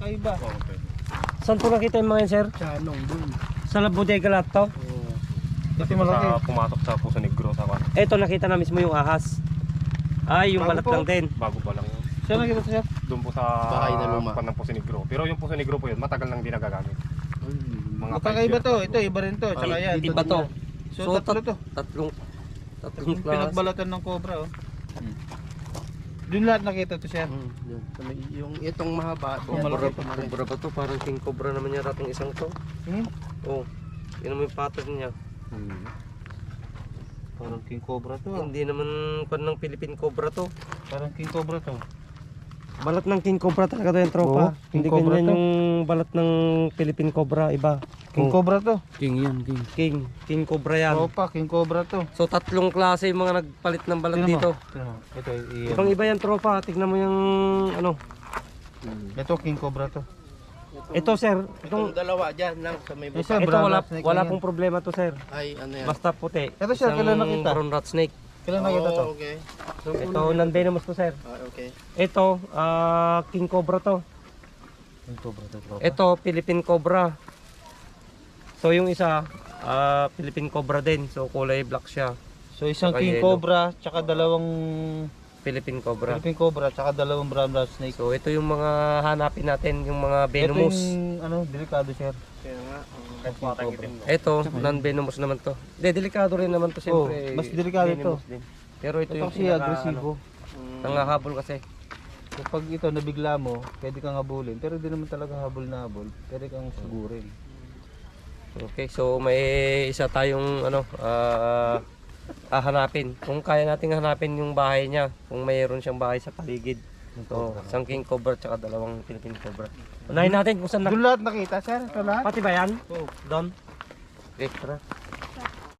magkakaiba. Okay. Saan po nakita yung mga yan, sir? Sa anong dun. Sa bodega lahat to? Oo. Ito Ito malaki. sa pumatok sa Puso Negro sa kan. Ito nakita na mismo yung ahas. Ay, yung Bago balat po. lang din. Bago pa lang yun. Saan nakita siya? Doon po sa Bahay na luma. pan ng Puso Negro. Pero yung Puso Negro po yun, matagal nang di nagagamit. Mga Magkakaiba 5 to. years Ito, iba rin to. Tsaka Ay, yan. iba to. So, tatlo to. Tatlong Yung class. pinagbalatan ng cobra, oh. Doon lahat nakita to siya. Yun. Yung itong mahaba, malaki. Cobra ba to? Parang king cobra naman yung rating isang to. Hmm? Oh, yun naman yung pattern niya. Parang king cobra to. Ah. Hindi naman pan ng Philippine cobra to. Parang king cobra to. Balat ng king cobra talaga to yung tropa. Oo, king Hindi cobra ganyan to. yung balat ng Philippine cobra, iba. King Oh, cobra to. King cobra yan. Tropa, king cobra to. So tatlong klase yung mga nagpalit ng balat Tingnan mo. dito. Tingnan mo. Ito, Ibang iba yan tropa, tignan mo yung ano. ito king cobra to. Ito sir, itong itong dalawa dyan lang sa may Isa, buka. ito brown wala rat snake wala yan. pong problema to sir. Ay, ano yan? Basta puti. Ito, sir, kailan nakita? Brown rat snake. Kailan nakita to? Oh, okay. Ito non-venomous to sir. Ah, okay. Ito king cobra to. King cobra to, tropa. Ito Philippine cobra. So yung isa Philippine cobra din. So kulay black siya. So isang Saka king yellow. cobra, tsaka dalawang Philippine cobra. Philippine cobra, tsaka dalawang brown rat snake. So ito yung mga hanapin natin, yung mga Ito venomous. yung ano, delikado sir. Kaya nga. King cobra. Ito, non-venomous naman to. Hindi, delikado rin naman to siyempre. mas delikado venomous din. Pero ito, Ito yung kasi agresibo. nangahabol kasi. Kapag ito nabigla mo, pwede kang habulin. Pero di naman talaga habol na habol. Pwede kang sugurin. Okay, so may isa tayong ano, hanapin. Kung kaya nating hanapin yung bahay niya, kung mayroon siyang bahay sa paligid. So, isang king cobra tsaka dalawang Philippine cobra. Unahin natin kung saan Doon lahat nakita sir? Ito lahat? Pati ba yan? Oo. Doon? Okay, tara.